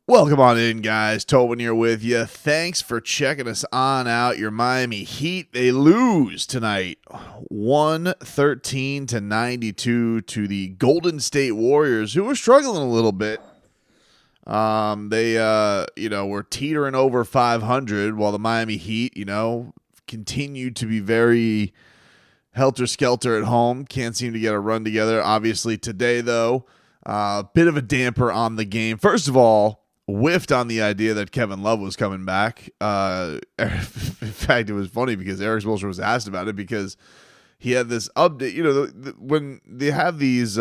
Welcome on in, guys. Tobin here with you. Thanks for checking us on out. Your Miami Heat, they lose tonight 113-92 to the Golden State Warriors, who were struggling a little bit. They were teetering over 500 while the Miami Heat, continued to be very helter-skelter at home. Can't seem to get a run together. Obviously today, though, bit of a damper on the game. First of all, whiffed on the idea that Kevin Love was coming back. In fact, it was funny because Eric Spoelstra was asked about it because he had this update. When they have these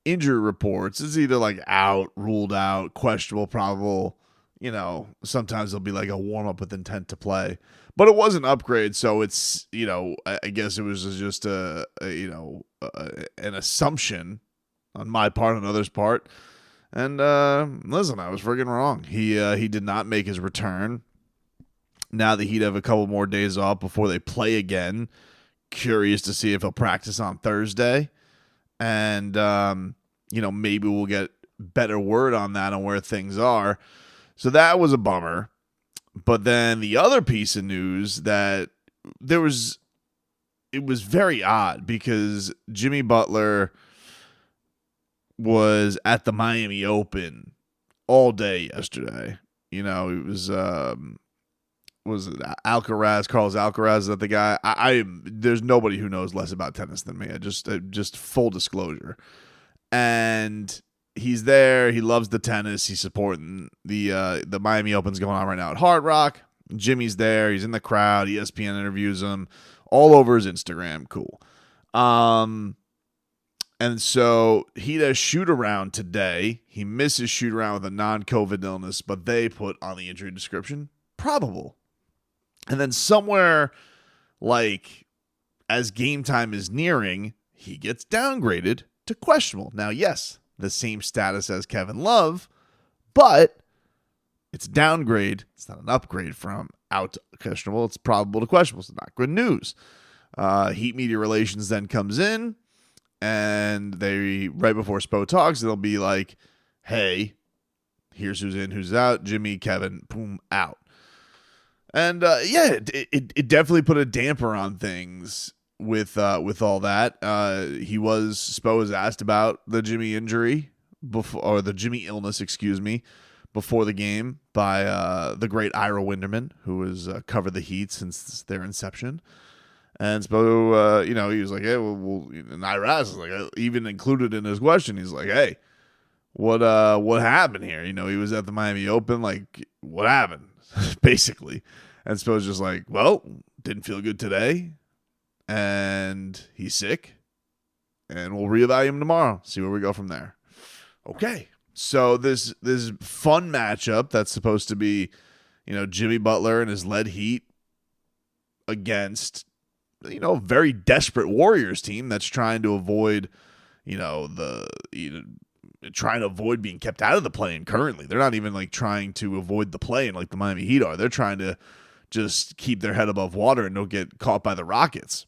injury reports, it's either like out, ruled out, questionable, probable. Sometimes it'll be like a warm-up with intent to play. But it was an upgrade, so it's, I guess it was just an assumption on my part, on others' part. And listen, I was friggin' wrong. He did not make his return. Now the Heat have a couple more days off before they play again. Curious to see if he'll practice on Thursday. And, maybe we'll get better word on that, on where things are. So that was a bummer. But then the other piece of news that it was very odd because Jimmy Butler was at the Miami Open all day yesterday. It was Alcaraz, Carlos Alcaraz, is that the guy? There's nobody who knows less about tennis than me. I just full disclosure. And he's there. He loves the tennis. He's supporting the Miami Open's going on right now at Hard Rock. Jimmy's there. He's in the crowd. ESPN interviews him all over his Instagram. Cool. And so he does shoot around today. He misses shoot around with a non-COVID illness, but they put on the injury description probable. And then somewhere like as game time is nearing, he gets downgraded to questionable. Now, yes, the same status as Kevin Love, but it's a downgrade. It's not an upgrade from out to questionable. It's probable to questionable. It's not good news. Heat Media Relations then comes in. And they, right before Spo talks, they'll be like, hey, here's who's in, who's out. Jimmy, Kevin, boom, out. And, it definitely put a damper on things with all that. Spo was asked about the Jimmy injury, or the Jimmy illness, before the game by the great Ira Winderman, who has covered the Heat since their inception. And Spo, he was like, hey, and Iraz is like, even included in his question, he's like, hey, what happened here? He was at the Miami Open, like, what happened, basically. And Spo's just like, well, didn't feel good today, and he's sick, and we'll reevaluate him tomorrow, see where we go from there. Okay, so this fun matchup that's supposed to be, Jimmy Butler and his lead Heat against very desperate Warriors team that's trying to avoid, trying to avoid being kept out of the play-in currently. They're not even like trying to avoid the play-in like the Miami Heat are. They're trying to just keep their head above water and don't get caught by the Rockets.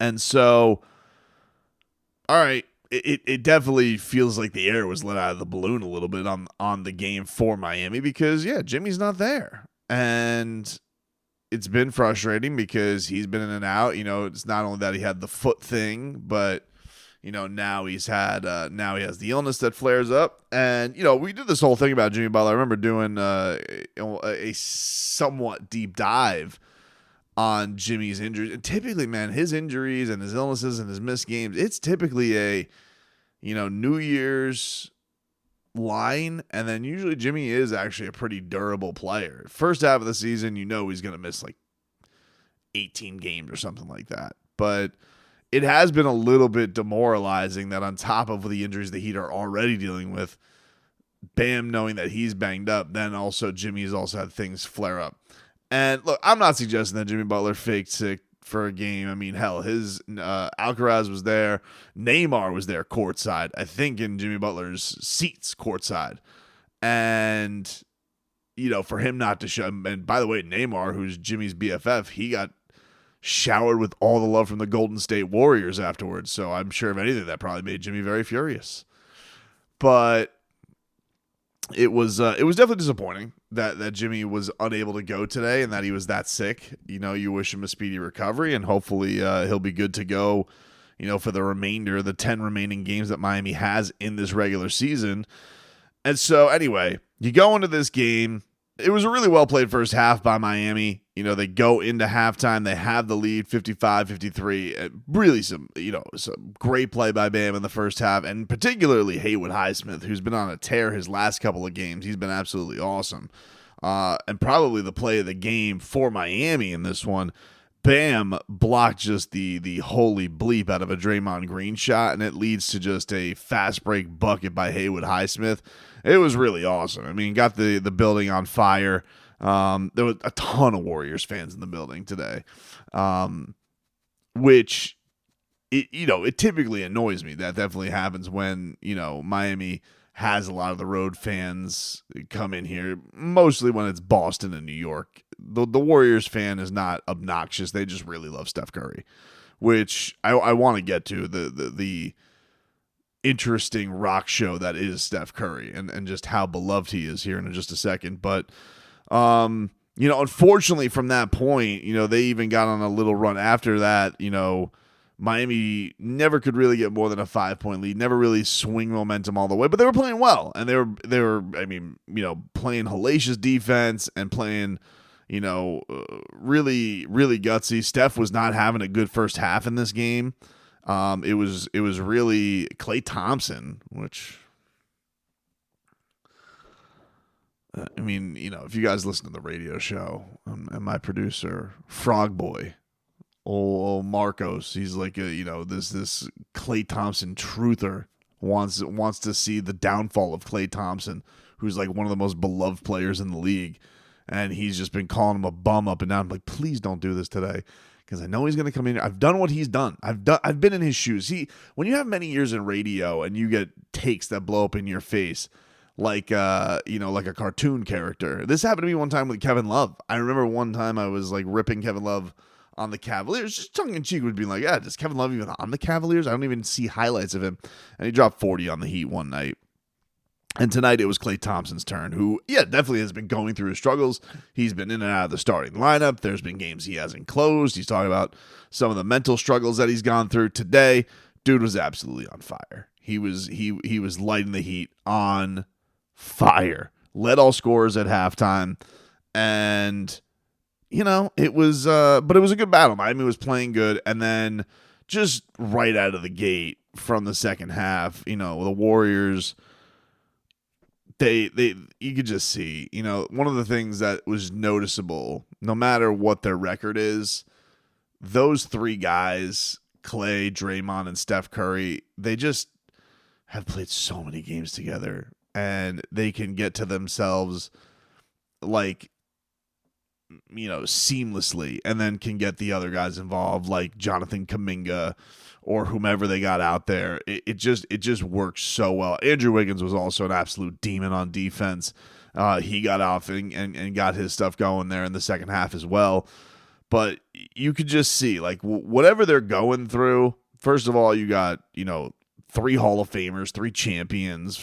And so, all right, it definitely feels like the air was let out of the balloon a little bit on the game for Miami because, yeah, Jimmy's not there. And it's been frustrating because he's been in and out. It's not only that he had the foot thing, but now he has the illness that flares up. And we did this whole thing about Jimmy Butler. I remember doing a somewhat deep dive on Jimmy's injuries. And typically, man, his injuries and his illnesses and his missed games, it's typically a New Year's line, and then usually Jimmy is actually a pretty durable player. First half of the season, he's going to miss like 18 games or something like that. But it has been a little bit demoralizing that on top of the injuries the Heat are already dealing with, Bam knowing that he's banged up, then also Jimmy's also had things flare up. And look, I'm not suggesting that Jimmy Butler faked sick for a game. I mean, hell, his Alcaraz was there. Neymar was there courtside, I think in Jimmy Butler's seats courtside. And, for him not to show, and by the way, Neymar, who's Jimmy's BFF, he got showered with all the love from the Golden State Warriors afterwards. So I'm sure if anything, that probably made Jimmy very furious. But it was definitely disappointing that Jimmy was unable to go today and that he was that sick. You wish him a speedy recovery, and hopefully he'll be good to go, for the remainder, the 10 remaining games that Miami has in this regular season. And so anyway, you go into this game. It was a really well played first half by Miami. They go into halftime. They have the lead 55-53. Really some great play by Bam in the first half, and particularly Haywood Highsmith, who's been on a tear his last couple of games. He's been absolutely awesome. And probably the play of the game for Miami in this one. Bam blocked just the holy bleep out of a Draymond Green shot, and it leads to just a fast break bucket by Haywood Highsmith. It was really awesome. I mean, got the building on fire. There was a ton of Warriors fans in the building today, which it typically annoys me. That definitely happens when Miami has a lot of the road fans come in here, mostly when it's Boston and New York. The Warriors fan is not obnoxious. They just really love Steph Curry, which I want to get to the interesting rock show that is Steph Curry and just how beloved he is here in just a second. But, unfortunately from that point, they even got on a little run after that. Miami never could really get more than a 5-point lead, never really swing momentum all the way, but they were playing well, and they were playing hellacious defense and playing, really, really gutsy. Steph was not having a good first half in this game. It was really Klay Thompson, which, if you guys listen to the radio show, and my producer, Frog Boy, old Marcos, he's like this Klay Thompson truther wants to see the downfall of Klay Thompson, who's like one of the most beloved players in the league, and he's just been calling him a bum up and down. I'm like, please don't do this today, because I know he's going to come in here. I've done what he's done. I've been in his shoes. When you have many years in radio and you get takes that blow up in your face, like like a cartoon character. This happened to me one time with Kevin Love. I remember one time I was like ripping Kevin Love on the Cavaliers, just tongue in cheek, would be like, does Kevin Love even on the Cavaliers? I don't even see highlights of him. And he dropped 40 on the Heat one night. And tonight it was Klay Thompson's turn, who, definitely has been going through his struggles. He's been in and out of the starting lineup. There's been games he hasn't closed. He's talking about some of the mental struggles that he's gone through today. Dude was absolutely on fire. He was lighting the Heat on fire. Led all scorers at halftime. And it was but it was a good battle. Miami was playing good, and then just right out of the gate from the second half, the Warriors, they you could just see, one of the things that was noticeable, no matter what their record is, those three guys, Klay, Draymond, and Steph Curry, they just have played so many games together, and they can get to themselves like seamlessly, and then can get the other guys involved, like Jonathan Kuminga or whomever they got out there. It just works so well. Andrew Wiggins was also an absolute demon on defense. He got off and got his stuff going there in the second half as well. But you could just see, like, whatever they're going through, first of all, you got, 3 Hall of Famers, 3 champions.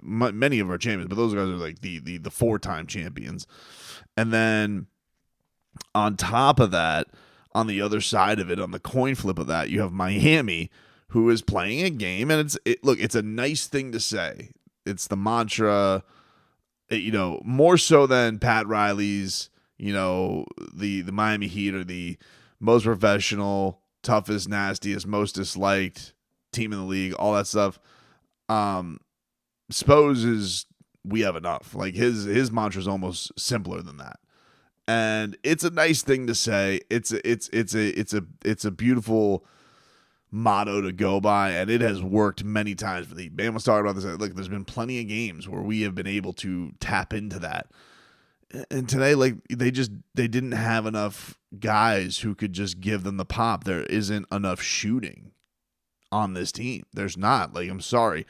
Many of our champions, but those guys are like the 4-time champions. And then on top of that, on the other side of it, on the coin flip of that, you have Miami, who is playing a game, and it's a nice thing to say. It's the mantra, more so than Pat Riley's, the Miami Heat are the most professional, toughest, nastiest, most disliked team in the league, all that stuff. Spo's is, we have enough. Like his mantra is almost simpler than that. And it's a nice thing to say. It's a beautiful motto to go by, and it has worked many times for the Heat. Ben was talking about this. Look, there's been plenty of games where we have been able to tap into that. And today, like, they didn't have enough guys who could just give them the pop. There isn't enough shooting on this team. There's not. Like, I'm sorry.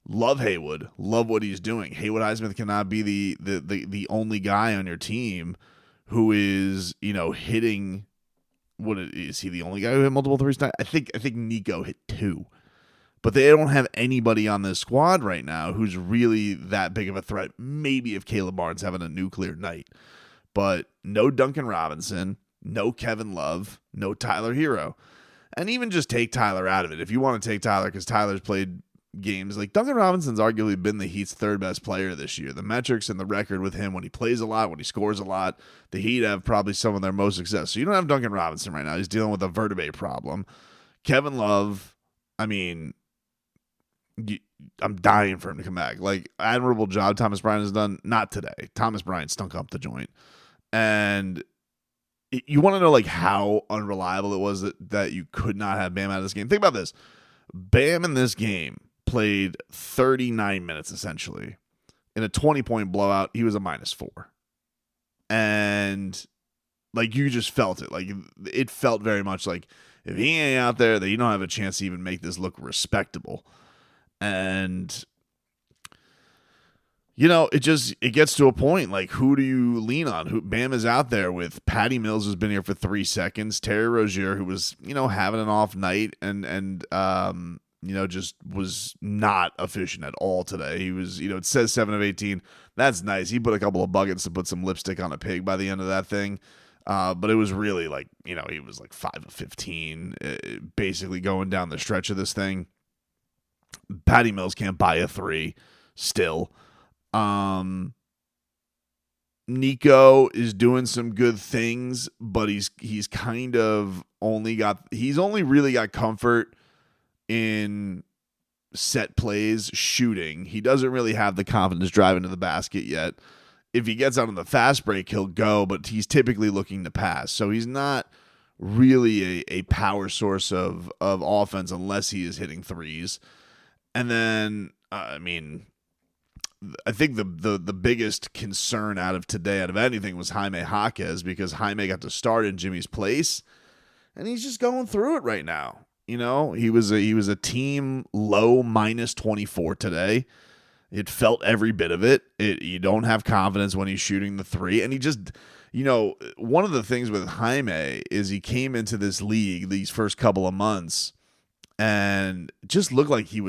Love Haywood. Love what he's doing. Haywood Highsmith cannot be the only guy on your team who is, hitting. Is he the only guy who hit multiple threes tonight? I think Nico hit 2. But they don't have anybody on this squad right now who's really that big of a threat. Maybe if Caleb Barnes having a nuclear night. But no Duncan Robinson, no Kevin Love, no Tyler Hero. And even just take Tyler out of it. If you want to take Tyler, because Tyler's played games, like Duncan Robinson's arguably been the Heat's third best player this year. The metrics and the record with him when he plays a lot, when he scores a lot, the Heat have probably some of their most success. So you don't have Duncan Robinson right now. He's dealing with a vertebrae problem. Kevin Love, I mean, I'm dying for him to come back. Like, admirable job Thomas Bryant has done. Not today. Thomas Bryant stunk up the joint. And you want to know, like, how unreliable it was that you could not have Bam out of this game. Think about this. Bam in this game played 39 minutes, essentially. In a 20-point blowout, he was a -4. And, like, you just felt it. Like, it felt very much like if he ain't out there, that you don't have a chance to even make this look respectable. And, you know, it gets to a point, like, who do you lean on? Bam is out there with Patty Mills, who's been here for 3 seconds, Terry Rozier, who was, you know, having an off night and you know, just was not efficient at all today. He was, you know, it says 7 of 18. That's nice. He put a couple of buckets to put some lipstick on a pig by the end of that thing. But it was really like, you know, he was like 5 of 15, basically going down the stretch of this thing. Patty Mills can't buy a 3 still. Nico is doing some good things, but he's kind of only really got comfort in set plays shooting. He doesn't really have the confidence driving to the basket yet. If he gets out on the fast break, he'll go, but he's typically looking to pass. So he's not really a power source of offense unless he is hitting threes. And then, I mean, I think the biggest concern out of today, out of anything, was Jaime Jaquez, because Jaime got to start in Jimmy's place, and he's just going through it right now. You know, he was a team low -24 today. It felt every bit of it. You don't have confidence when he's shooting the 3, and he just, you know, one of the things with Jaime is he came into this league these first couple of months and just looked like he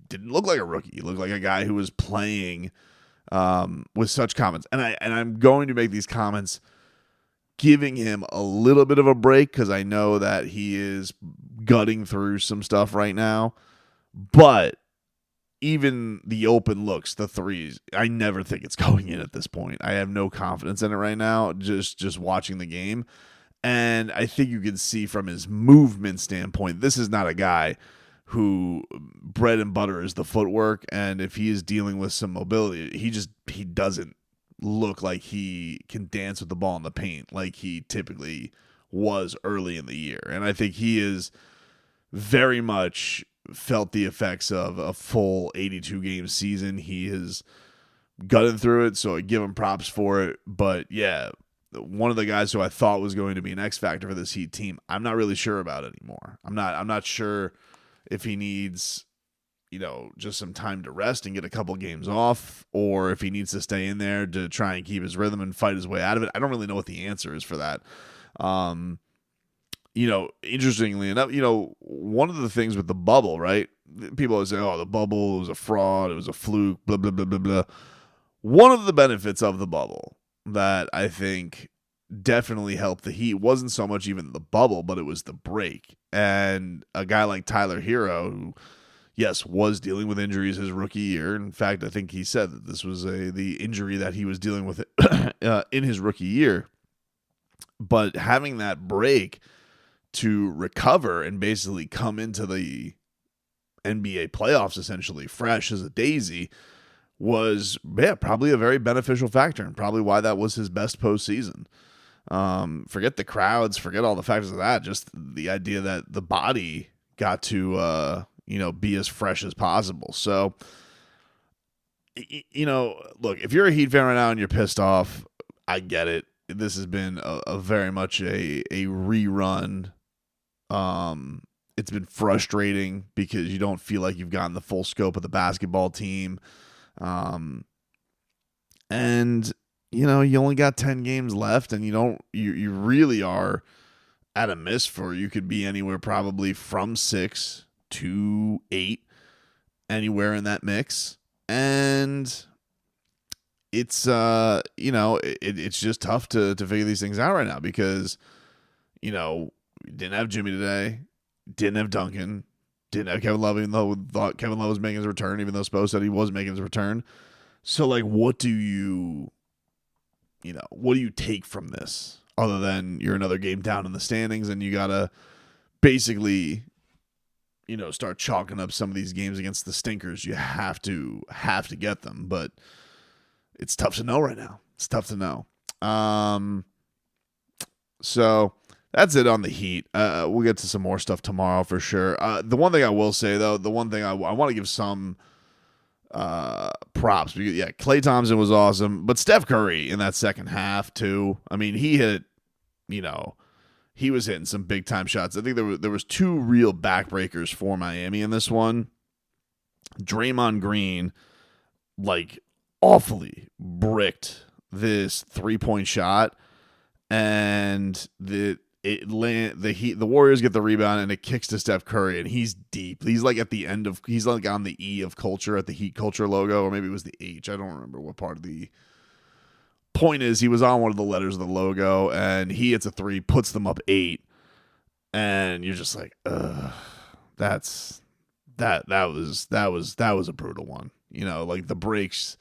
didn't look like a rookie. He looked like a guy who was playing with such confidence. And I'm going to make these comments giving him a little bit of a break, because I know that he is gutting through some stuff right now. But even the open looks, the threes, I never think it's going in at this point. I have no confidence in it right now, just watching the game. And I think you can see from his movement standpoint, this is not a guy who bread and butter is the footwork. And if he is dealing with some mobility, he doesn't look like he can dance with the ball in the paint like he typically was early in the year. And I think he is very much felt the effects of a full 82-game season. He is gutting through it, so I give him props for it. But yeah, one of the guys who I thought was going to be an X factor for this Heat team, I'm not really sure about anymore. I'm not sure if he needs, you know, just some time to rest and get a couple games off, or if he needs to stay in there to try and keep his rhythm and fight his way out of it. I don't really know what the answer is for that. You know, interestingly enough, you know, one of the things with the bubble, right? People always say, oh, the bubble was a fraud, it was a fluke, blah, blah, blah, blah, blah. One of the benefits of the bubble that I think definitely helped the Heat wasn't so much even the bubble, but it was the break. And a guy like Tyler Hero, who, yes, was dealing with injuries his rookie year. In fact, I think he said that this was the injury that he was dealing with in his rookie year. But having that break to recover and basically come into the NBA playoffs essentially fresh as a daisy was, probably a very beneficial factor, and probably why that was his best postseason. Forget the crowds, forget all the factors of that, just the idea that the body got to be as fresh as possible. So, you know, look, if you're a Heat fan right now and you're pissed off, I get it. This has been a very much a rerun. It's been frustrating because you don't feel like you've gotten the full scope of the basketball team. And you know, you only got 10 games left, and you really are at a miss for, you could be anywhere probably from 6 2-8, anywhere in that mix. And it's it's just tough to figure these things out right now because we didn't have Jimmy today, didn't have Duncan, didn't have Kevin Love, even though thought Kevin Love was making his return, even though Spo said he was making his return. So like, what do you take from this other than you're another game down in the standings and you gotta basically start chalking up some of these games against the stinkers. You have to get them, but it's tough to know right now. It's tough to know. So that's it on the Heat. We'll get to some more stuff tomorrow for sure. The one thing I will say, though, I want to give some props. Because, Klay Thompson was awesome, but Steph Curry in that second half, too. I mean, he hit, he was hitting some big-time shots. I think there was two real backbreakers for Miami in this one. Draymond Green, awfully bricked this 3-point shot, and the Warriors get the rebound and it kicks to Steph Curry and he's deep. He's on the E of culture at the Heat culture logo, or maybe it was the H. I don't remember what part of the point is. He was on one of the letters of the logo and he hits a 3, puts them up 8, and you're just like, that was a brutal one. The breaks.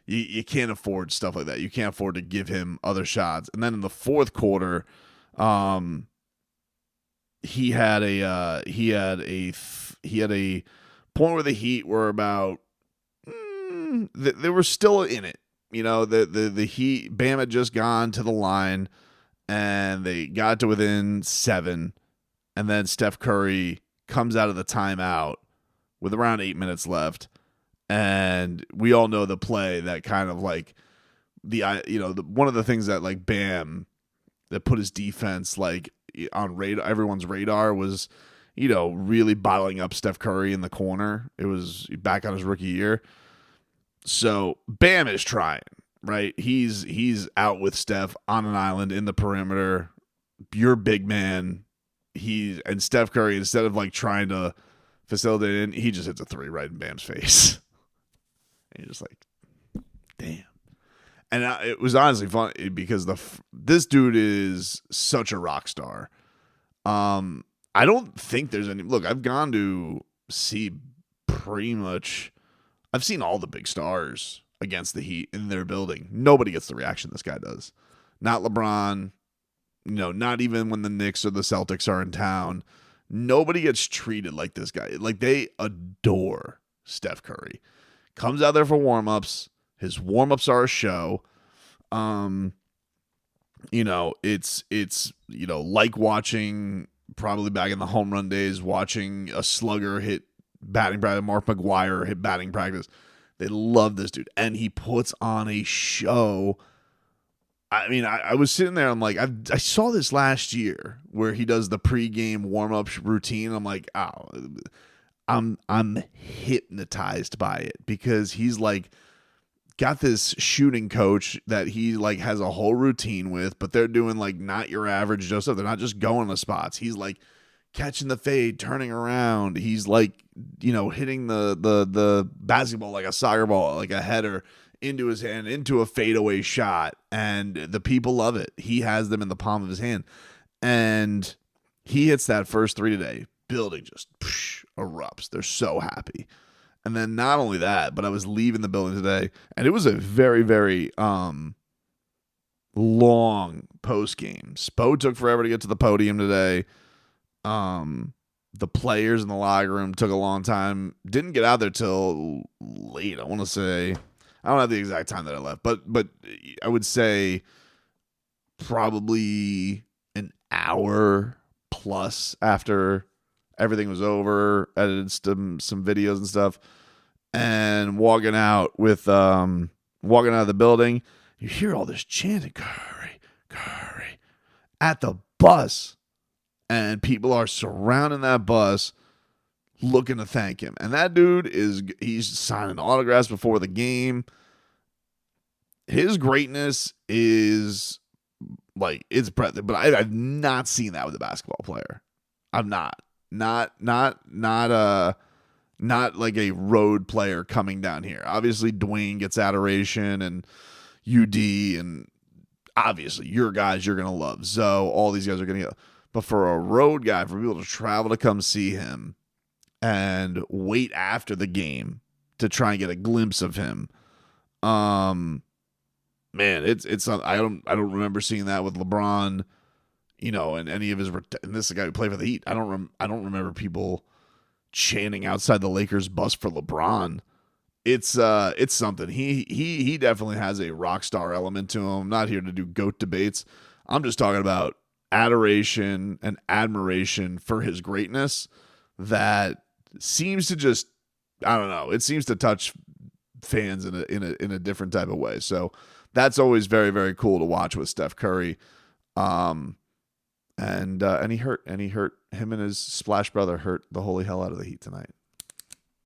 You can't afford stuff like that. You can't afford to give him other shots. And then in the fourth quarter, he had a point where the Heat were about they were still in it. The Heat, Bam had just gone to the line and they got to within 7, and then Steph Curry comes out of the timeout with around 8 minutes left. And we all know the play that kind of one of the things that Bam that put his defense on everyone's radar was, really bottling up Steph Curry in the corner. It was back on his rookie year. So Bam is trying, right? He's out with Steph on an island in the perimeter. You're big man. And Steph Curry, instead of trying to facilitate it, he just hits a 3 right in Bam's face. And you're just like, damn. And it was honestly fun because this dude is such a rock star. I don't think there's any. Look, I've gone to see pretty much. I've seen all the big stars against the Heat in their building. Nobody gets the reaction this guy does. Not LeBron. Not even when the Knicks or the Celtics are in town. Nobody gets treated like this guy. They adore Steph Curry. Comes out there for warm-ups. His warm-ups are a show. It's like watching, probably back in the home run days, watching a slugger hit batting practice, Mark McGwire hit batting practice. They love this dude. And he puts on a show. I mean, I was sitting there, I'm like, I saw this last year where he does the pregame warm-up routine. I'm like, I'm hypnotized by it because he's got this shooting coach that he has a whole routine with, but they're doing not your average Joseph. They're not just going to spots. He's catching the fade, turning around. He's hitting the basketball like a soccer ball, like a header into his hand, into a fadeaway shot, and the people love it. He has them in the palm of his hand, and he hits that first 3 today. Building just erupts. They're so happy. And then not only that, but I was leaving the building today, and it was a very, very long post game. Spo took forever to get to the podium today. The players in the locker room took a long time. Didn't get out there till late. I want to say, I don't have the exact time that I left, but I would say probably an hour plus after everything was over, edited some videos and stuff, and walking out of the building, you hear all this chanting, Curry, Curry, at the bus, and people are surrounding that bus looking to thank him. And that dude he's signing autographs before the game. His greatness is it's breathtaking, but I've not seen that with a basketball player. I've not. Not like a road player coming down here. Obviously, Dwayne gets adoration, and UD, and obviously your guys you're gonna love. Zoe, all these guys are gonna get. But for a road guy, for people to travel to come see him and wait after the game to try and get a glimpse of him, man, it's I don't remember seeing that with LeBron, and any of his. And this is a guy who played for the Heat. I don't remember people chanting outside the Lakers bus for LeBron. It's something. He definitely has a rock star element to him. I'm not here to do GOAT debates. I'm just talking about adoration and admiration for his greatness that seems to just, I don't know, it seems to touch fans in a different type of way. So that's always very, very cool to watch with Steph Curry. And he hurt him and his Splash brother hurt the holy hell out of the Heat tonight.